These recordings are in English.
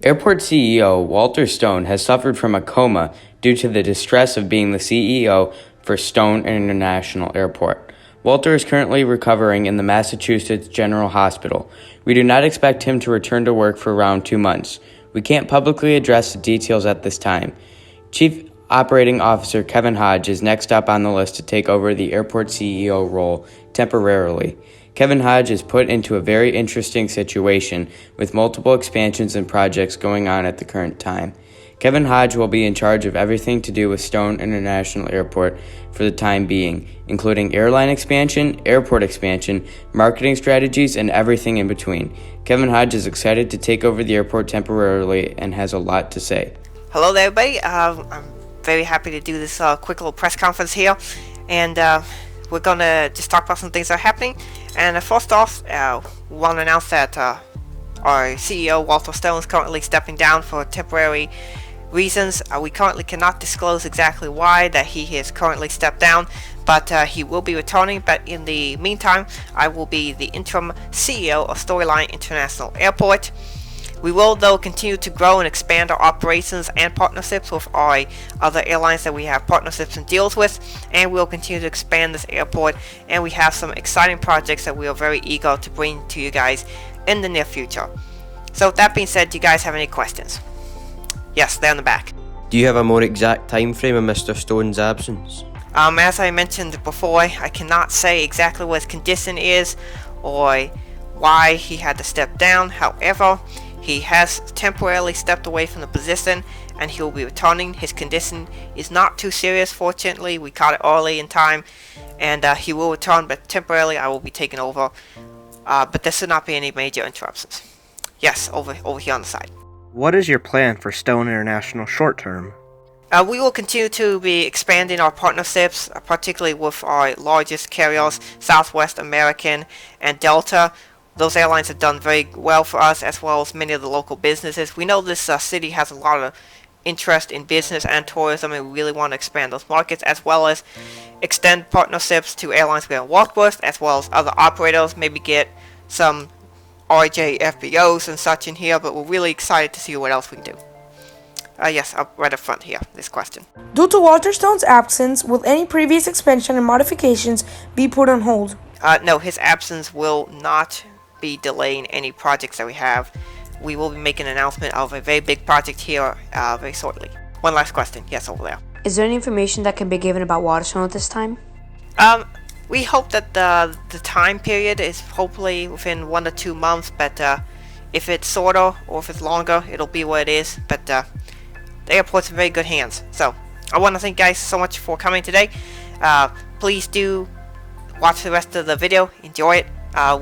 Airport CEO Walter Stone has suffered from a coma due to the distress of being the CEO for Stone International Airport. Walter is currently recovering in the Massachusetts General Hospital. We do not expect him to return to work for around 2 months. We can't publicly address the details at this time. Chief Operating Officer Kevin Hodge is next up on the list to take over the airport CEO role temporarily. Kevin Hodge is put into a very interesting situation with multiple expansions and projects going on at the current time. Kevin Hodge will be in charge of everything to do with Stone International Airport for the time being, including airline expansion, airport expansion, marketing strategies, and everything in between. Kevin Hodge is excited to take over the airport temporarily and has a lot to say. Hello there, everybody. I'm very happy to do this quick little press conference here, and we're going to just talk about some things that are happening. And first off, we want to announce that our CEO, Walter Stone, is currently stepping down for temporary reasons. We currently cannot disclose exactly why that he has currently stepped down, but he will be returning. But in the meantime, I will be the interim CEO of Storyline International Airport. We will, though, continue to grow and expand our operations and partnerships with our other airlines that we have partnerships and deals with, and we'll continue to expand this airport, and we have some exciting projects that we are very eager to bring to you guys in the near future. So with that being said, do you guys have any questions? Yes, they're in the back. Do you have a more exact time frame of Mr. Stone's absence? As I mentioned before, I cannot say exactly what his condition is or why he had to step down. However, he has temporarily stepped away from the position, and he will be returning. His condition is not too serious, fortunately. We caught it early in time, and he will return, but temporarily I will be taking over. But there should not be any major interruptions. Yes, over here on the side. What is your plan for Stone International short term? We will continue to be expanding our partnerships, particularly with our largest carriers, Southwest, American, and Delta. Those airlines have done very well for us, as well as many of the local businesses. We know this city has a lot of interest in business and tourism, and we really want to expand those markets, as well as extend partnerships to airlines we're going to work with, as well as other operators, maybe get some RJ FBOs and such in here, but we're really excited to see what else we can do. Yes, up right up front here, this question. Due to Walter Stone's absence, will any previous expansion and modifications be put on hold? No, his absence will not be delaying any projects that we have. We will be making an announcement of a very big project here very shortly. One last question. Yes, over there. Is there any information that can be given about Walter Stone at this time? We hope that the time period is hopefully within 1 to 2 months, but if it's shorter or if it's longer, it'll be what it is. But the airport's in very good hands. So I want to thank you guys so much for coming today. Please do watch the rest of the video. Enjoy it.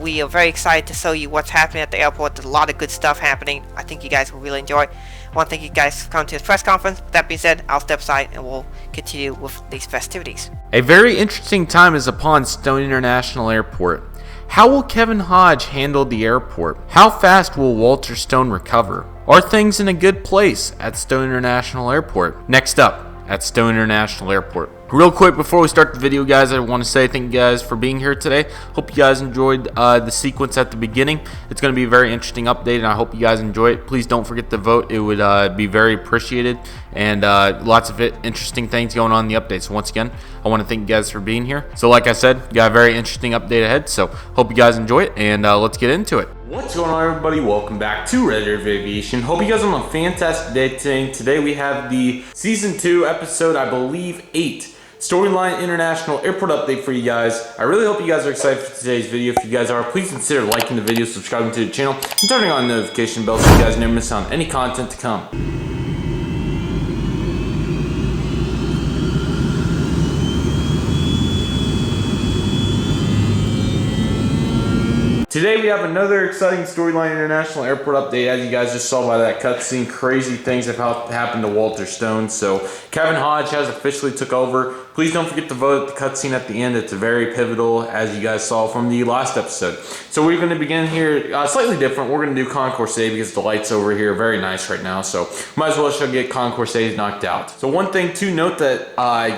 We are very excited to show you what's happening at the airport. There's a lot of good stuff happening. I think you guys will really enjoy it. I want to thank you guys for coming to this press conference. With that being said, I'll step aside and we'll continue with these festivities. A very interesting time is upon Stone International Airport. How will Kevin Hodge handle the airport? How fast will Walter Stone recover? Are things in a good place at Stone International Airport? Next up at Stone International Airport. Real quick before we start the video, guys, I want to say thank you guys for being here today. Hope you guys enjoyed the sequence at the beginning. It's going to be a very interesting update, and I hope you guys enjoy it. Please don't forget to vote. It would be very appreciated, and lots of interesting things going on in the update. So once again, I want to thank you guys for being here. So like I said, we got a very interesting update ahead, so hope you guys enjoy it, and let's get into it. What's going on, everybody? Welcome back to Red Earth Aviation. Hope you guys are on a fantastic day today. Today we have the Season 2 episode, I believe, 8. Storyline International Airport update for you guys. I really hope you guys are excited for today's video. If you guys are, please consider liking the video, subscribing to the channel, and turning on the notification bell so you guys never miss out on any content to come. Today we have another exciting Storyline International Airport update. As you guys just saw by that cutscene, crazy things have happened to Walter Stone. So Kevin Hodge has officially took over. Please don't forget to vote at the cutscene at the end. It's very pivotal, as you guys saw from the last episode. So we're going to begin here slightly different. We're going to do Concourse A because the lights over here are very nice right now. So might as well just get Concourse A knocked out. So one thing to note that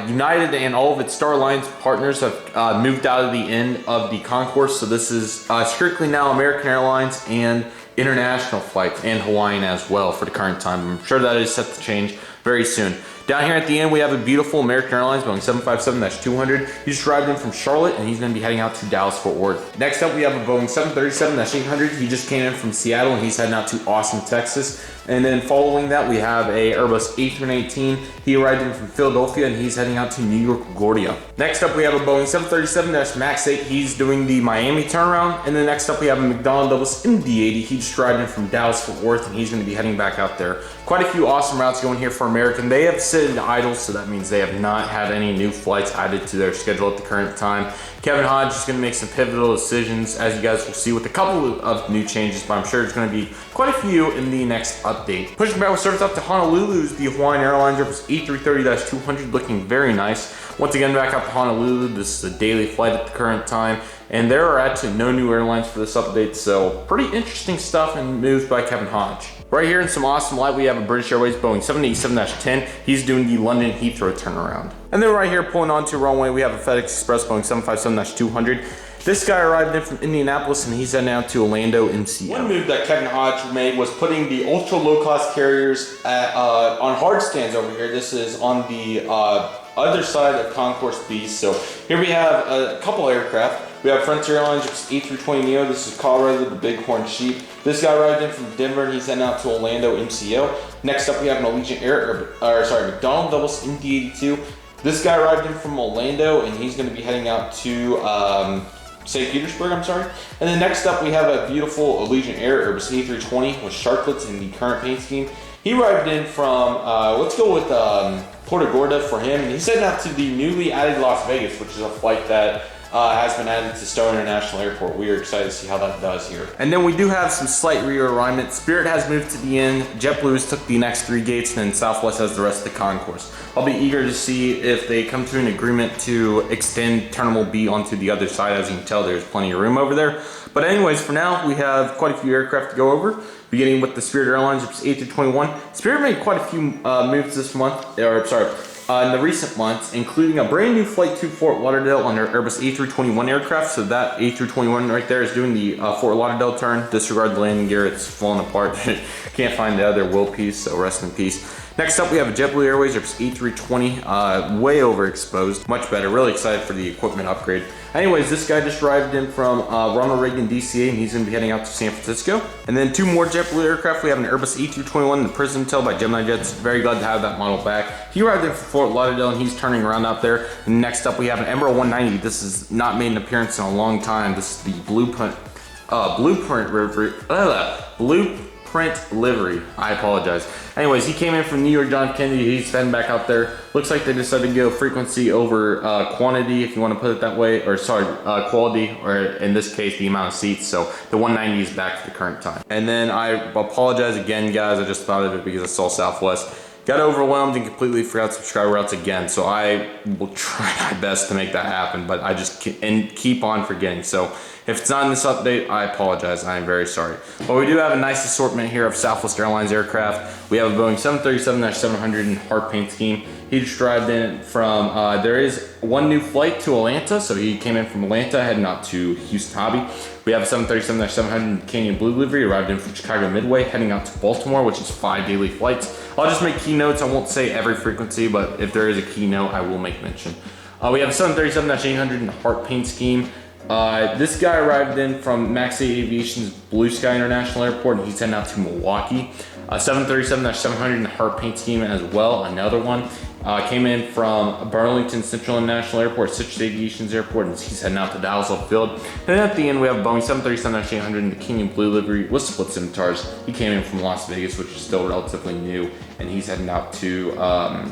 United and all of its Star Alliance partners have moved out of the end of the concourse. So this is strictly now American Airlines and international flights and Hawaiian as well for the current time. I'm sure that is set to change very soon. Down here at the end, we have a beautiful American Airlines Boeing 757-200. He just arrived in from Charlotte, and he's going to be heading out to Dallas-Fort Worth. Next up, we have a Boeing 737-800. He just came in from Seattle, and he's heading out to Austin, Texas. And then following that, we have a Airbus A318. He arrived in from Philadelphia, and he's heading out to New York LaGuardia. Next up, we have a Boeing 737 MAX 8. He's doing the Miami turnaround. And then next up, we have a McDonnell Douglas MD-80. He just arrived in from Dallas-Fort Worth, and he's going to be heading back out there. Quite a few awesome routes going here for American. They have sit in idle, so that means they have not had any new flights added to their schedule at the current time. Kevin Hodge is going to make some pivotal decisions, as you guys will see, with a couple of new changes, but I'm sure there's going to be quite a few in the next update. Pushing back with service up to Honolulu's the Hawaiian Airlines Airbus A330-200, looking very nice. Once again, back up to Honolulu. This is a daily flight at the current time, and there are actually no new airlines for this update, so pretty interesting stuff and moves by Kevin Hodge. Right here in some awesome light, we have a British Airways Boeing 787-10. He's doing the London Heathrow turnaround. And then right here, pulling onto runway, we have a FedEx Express Boeing 757-200. This guy arrived in from Indianapolis, and he's heading out to Orlando MCO. One move that Kevin Hodge made was putting the ultra low-cost carriers on hard stands over here. This is on the other side of Concourse B. So here we have a couple aircraft. We have Frontier Airlines A320neo. This is Colorado, the Bighorn Sheep. This guy arrived in from Denver, and he's heading out to Orlando MCO. Next up, we have an Allegiant McDonnell Douglas MD-82. This guy arrived in from Orlando, and he's going to be heading out to St. Petersburg, I'm sorry. And then next up, we have a beautiful Allegiant Air Airbus A320 with sharklets in the current paint scheme. He arrived in from, let's go with Puerto Gorda for him. And he's heading out to the newly added Las Vegas, which is a flight that has been added to Stone International Airport. We are excited to see how that does here. And then we do have some slight realignment. Spirit has moved to the end. JetBlue took the next 3 gates, and then Southwest has the rest of the concourse. I'll be eager to see if they come to an agreement to extend Terminal B onto the other side. As you can tell, there's plenty of room over there. But anyways, for now, we have quite a few aircraft to go over. Beginning with the Spirit Airlines, it's A321. Spirit made quite a few moves this month, in the recent months, including a brand new flight to Fort Lauderdale on their Airbus A321 aircraft. So that A321 right there is doing the Fort Lauderdale turn. Disregard the landing gear, it's falling apart. Can't find the other wheel piece, so rest in peace. Next up, we have a JetBlue Airways Airbus A320, way overexposed. Much better, really excited for the equipment upgrade. Anyways, this guy just arrived in from Ronald Reagan DCA, and he's going to be heading out to San Francisco. And then 2 more JetBlue aircraft. We have an Airbus A321, the Prism Tail by Gemini Jets. Very glad to have that model back. He arrived in from Fort Lauderdale, and he's turning around out there. And next up, we have an Embraer 190. This has not made an appearance in a long time. This is the Blueprint livery. I apologize. Anyways, he came in from New York John Kennedy. He's heading back out there. Looks like they decided to go frequency over quantity, if you want to put it that way, or sorry, quality, or in this case, the amount of seats. So the 190 is back to the current time. And then I apologize again, guys. I just thought of it because I saw Southwest. Got overwhelmed and completely forgot subscriber routes again. So I will try my best to make that happen, but I just keep on forgetting. So if it's not in this update, I apologize. I am very sorry. But we do have a nice assortment here of Southwest Airlines aircraft. We have a Boeing 737-700 in heart paint scheme. He just arrived in from, there is 1 new flight to Atlanta. So he came in from Atlanta, heading out to Houston Hobby. We have a 737-700 Canyon Blue livery, arrived in from Chicago Midway, heading out to Baltimore, which is 5 daily flights. I'll just make keynotes. I won't say every frequency, but if there is a keynote, I will make mention. We have a 737-800 in the heart paint scheme. This guy arrived in from Max 8 Aviation's Blue Sky International Airport, and he's heading out to Milwaukee. 737-700 in the heart paint scheme as well, another one. Came in from Burlington Central International Airport, Citrus Aviation's airport, and he's heading out to Dallas Love Field. And then at the end, we have a Boeing 737-800 in the Canyon Blue livery with split scimitars. He came in from Las Vegas, which is still relatively new, and he's heading out to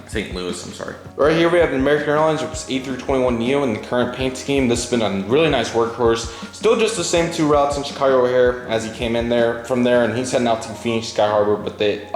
St. Louis, I'm sorry. Right here, we have an American Airlines A321neo in the current paint scheme. This has been a really nice workhorse. Still just the same 2 routes in Chicago O'Hare as he came in there from there, and he's heading out to Phoenix Sky Harbor, but they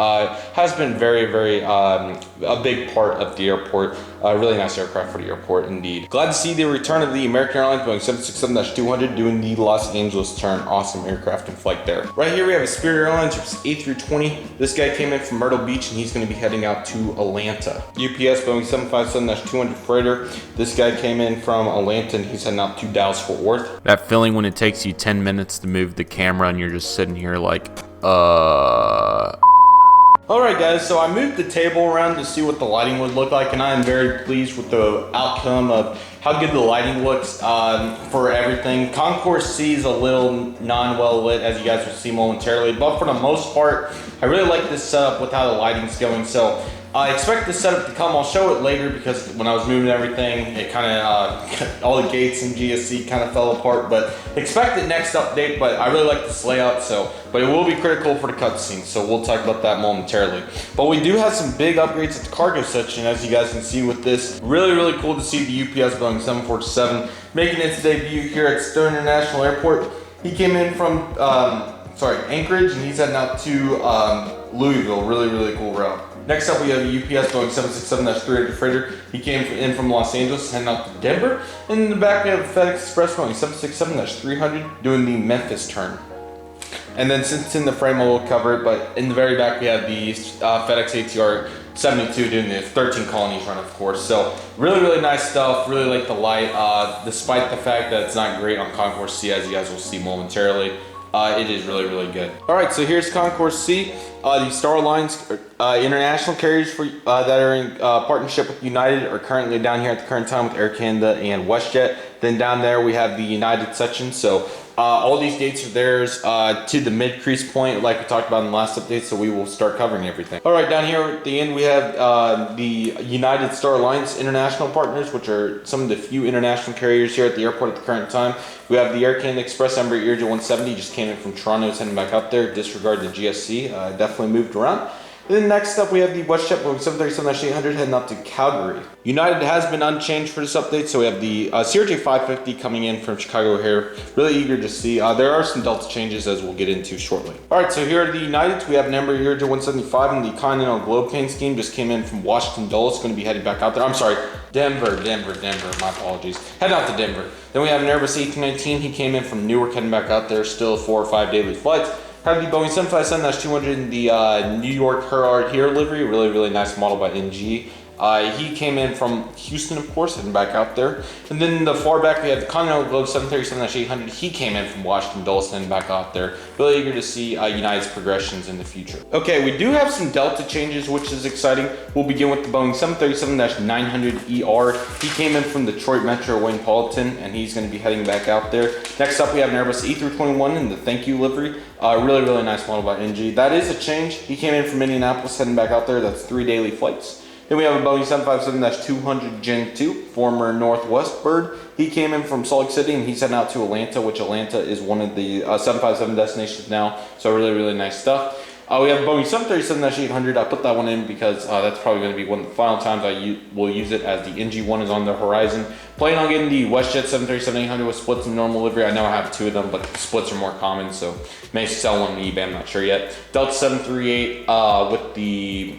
has been very, very a big part of the airport. Really nice aircraft for the airport indeed. Glad to see the return of the American Airlines Boeing 767-200 doing the Los Angeles turn. Awesome aircraft in flight there. Right here we have a Spirit Airlines A320. This guy came in from Myrtle Beach and he's going to be heading out to Atlanta. UPS Boeing 757-200 freighter. This guy came in from Atlanta and he's heading out to Dallas Fort Worth. That feeling when it takes you 10 minutes to move the camera and you're just sitting here like, Alright guys, so I moved the table around to see what the lighting would look like, and I am very pleased with the outcome of how good the lighting looks for everything. Concourse C is a little non-well lit, as you guys will see momentarily, but for the most part, I really like this setup with how the lighting's going. So I expect this setup to come. I'll show it later because when I was moving everything, it kind of, all the gates in GSC kind of fell apart, but expect it next update. But I really like this layout, but it will be critical for the cutscene, so we'll talk about that momentarily. But we do have some big upgrades at the cargo section, as you guys can see with this. Really, really cool to see the UPS Boeing 747 making its debut here at Stone International Airport. He came in from, Anchorage, and he's heading out to Louisville. Really, really cool route. Next up, we have the UPS Boeing 767-300 freighter. He came in from Los Angeles, heading out to Denver. And in the back, we have FedEx Express Boeing 767-300 doing the Memphis turn. And then since it's in the frame, I will cover it, but in the very back, we have the FedEx ATR 72 doing the 13 colonies run, of course. So really, really nice stuff. Really like the light, despite the fact that it's not great on Concourse C, as you guys will see momentarily. It is really, really good. All right, so here's Concourse C. The Star Alliance international carriers that are in partnership with United are currently down here at the current time with Air Canada and WestJet. Then down there we have the United section. So all these dates are theirs to the mid-crease point, like we talked about in the last update, so we will start covering everything. All right, down here at the end we have the United Star Alliance international partners, which are some of the few international carriers here at the airport at the current time. We have the Air Canada Express Embraer 170, just came in from Toronto, is heading back up there. Disregard the GSC, definitely moved around. And then next up we have the WestJet Boeing 737-800 heading up to Calgary. United has been unchanged for this update, so we have the CRJ 550 coming in from Chicago here. Really eager to see. There are some Delta changes as we'll get into shortly. Alright, so here are the Uniteds. We have an Embraer 175 and the Continental Globe Plane scheme just came in from Washington Dulles, going to be headed back out there. I'm sorry, Denver, my apologies. Heading out to Denver. Then we have an Airbus A319. He came in from Newark, heading back out there, still 4 or 5 daily flights. Have the Boeing 757-200 in the New York Herald here livery. Really, really nice model by NG. He came in from Houston, of course, heading back out there. And then in the far back, we have the Continental Globe 737-800. He came in from Washington Dulles, heading back out there. Really eager to see United's progressions in the future. Okay, we do have some Delta changes, which is exciting. We'll begin with the Boeing 737-900ER. He came in from Detroit Metro Wayne Paulton, and he's going to be heading back out there. Next up, we have an Airbus A321 in the Thank You livery. Really, really nice model by NG. That is a change. He came in from Indianapolis, heading back out there. That's 3 daily flights. Then we have a Boeing 757-200 Gen 2, former Northwest bird. He came in from Salt Lake City and he's heading out to Atlanta, which Atlanta is one of the 757 destinations now. So really, really nice stuff. We have a Boeing 737-800. I put that one in because that's probably going to be one of the final times I will use it, as the NG1 is on the horizon. Planning on getting the WestJet 737-800 with splits and normal livery. I know I have 2 of them, but the splits are more common, so may sell one on eBay, I'm not sure yet. Delta 738 with the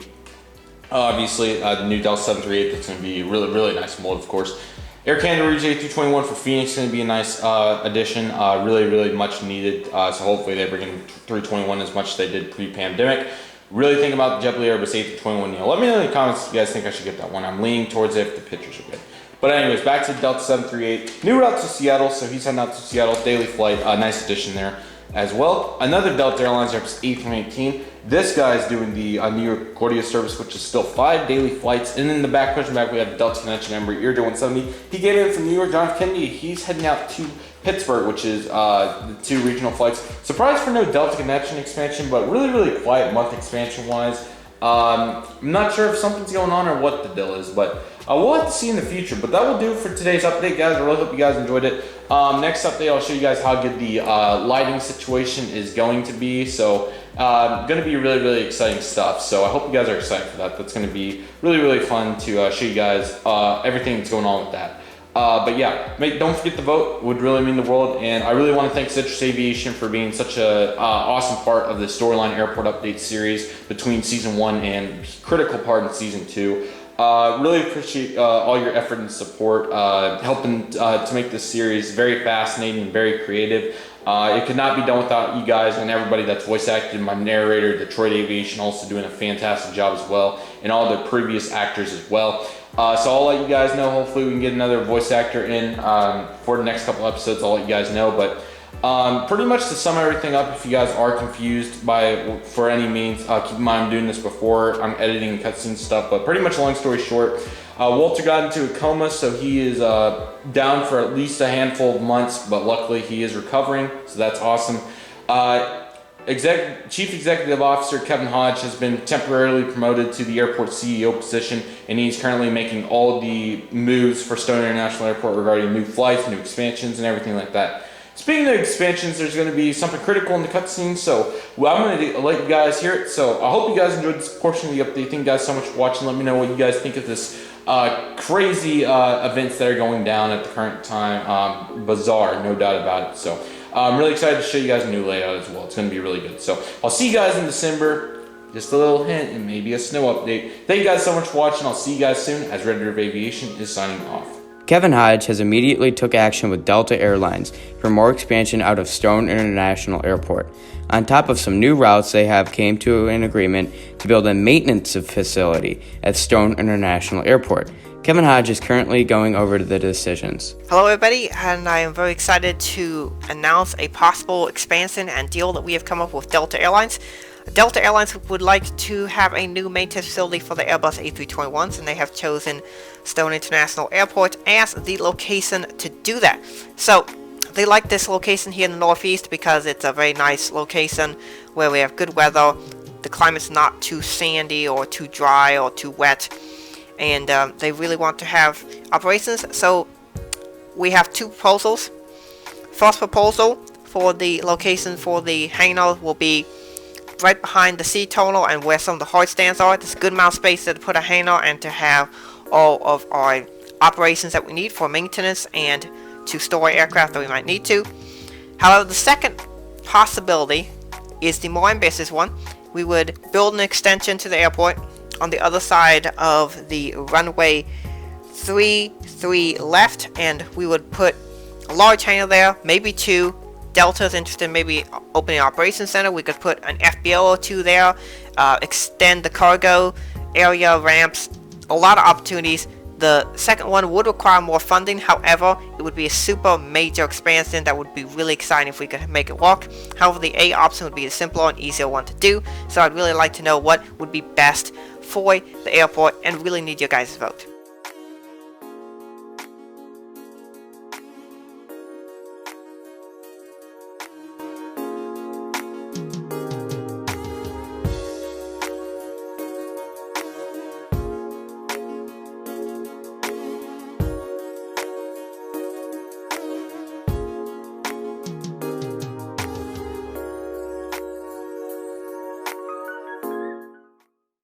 obviously the new Delta 738, that's going to be really, really nice mold, of course. Air Canada Rouge A321 for Phoenix is going to be a nice addition, really, really much needed. So hopefully they bring in 321 as much as they did pre-pandemic. Really think about the JetBlue Airbus A321. Let me know in the comments if you guys think I should get that one. I'm leaning towards it if the pictures are good. But anyways, back to Delta 738. New route to Seattle, so he's heading out to Seattle, daily flight. Nice addition there as well. Another Delta Airlines Airbus A318. This guy is doing the New York LaGuardia service, which is still 5 daily flights. And in the back, pushing back, we have the Delta Connection Embraer 170. He came in from New York, John F. Kennedy. He's heading out to Pittsburgh, which is the 2 regional flights. Surprised for no Delta Connection expansion, but really, really quiet month expansion-wise. I'm not sure if something's going on or what the deal is, but we'll have to see in the future. But that will do for today's update, guys. I really hope you guys enjoyed it. Next update, I'll show you guys how good the lighting situation is going to be. So going to be really, really exciting stuff. So I hope you guys are excited for that. That's going to be really, really fun to show you guys everything that's going on with that. But yeah, don't forget to vote. It would really mean the world. And I really want to thank Citrus Aviation for being such a awesome part of the Storyline Airport Update series between Season 1 and critical part in Season 2. Really appreciate all your effort and support, helping to make this series very fascinating, very creative. It could not be done without you guys and everybody that's voice acted. My narrator, Detroit Aviation, also doing a fantastic job as well, and all the previous actors as well. So I'll let you guys know. Hopefully we can get another voice actor in for the next couple episodes. I'll let you guys know. But pretty much to sum everything up, if you guys are confused for any means, keep in mind I'm doing this before I'm editing cutscene stuff. But pretty much, long story short, Walter got into a coma, so he is down for at least a handful of months. But luckily he is recovering, so that's awesome. Chief Executive Officer Kevin Hodge has been temporarily promoted to the airport CEO position, and he's currently making all the moves for Stone International Airport regarding new flights, new expansions, and everything like that. Speaking of expansions, there's going to be something critical in the cutscene, so I'm going to let you guys hear it. So I hope you guys enjoyed this portion of the update. Thank you guys so much for watching. Let me know what you guys think of this crazy events that are going down at the current time. Bizarre, no doubt about it. So I'm really excited to show you guys a new layout as well. It's going to be really good. So I'll see you guys in December. Just a little hint and maybe a snow update. Thank you guys so much for watching. I'll see you guys soon, as Red River Aviation is signing off. Kevin Hodge has immediately took action with Delta Airlines for more expansion out of Stone International Airport. On top of some new routes, they have came to an agreement to build a maintenance facility at Stone International Airport. Kevin Hodge is currently going over the decisions. Hello everybody, and I am very excited to announce a possible expansion and deal that we have come up with Delta Airlines. Delta Airlines would like to have a new maintenance facility for the Airbus A321s, and they have chosen Stone International Airport as the location to do that. So they like this location here in the Northeast because it's a very nice location where we have good weather. The climate's not too sandy or too dry or too wet, and they really want to have operations. So we have two proposals. First proposal for the location for the hangar will be right behind the sea tunnel and where some of the hard stands are. There's a good amount of space there to put a hangar and to have all of our operations that we need for maintenance and to store aircraft that we might need to. However, the second possibility is the more ambitious one. We would build an extension to the airport on the other side of the runway 33 left, and we would put a large hangar there, maybe two. Delta's interested in maybe opening an operations center. We could put an FBO or two there, extend the cargo area, ramps, a lot of opportunities. The second one would require more funding. However, it would be a super major expansion that would be really exciting if we could make it work. However, the A option would be the simpler and easier one to do. So I'd really like to know what would be best for the airport and really need your guys' vote.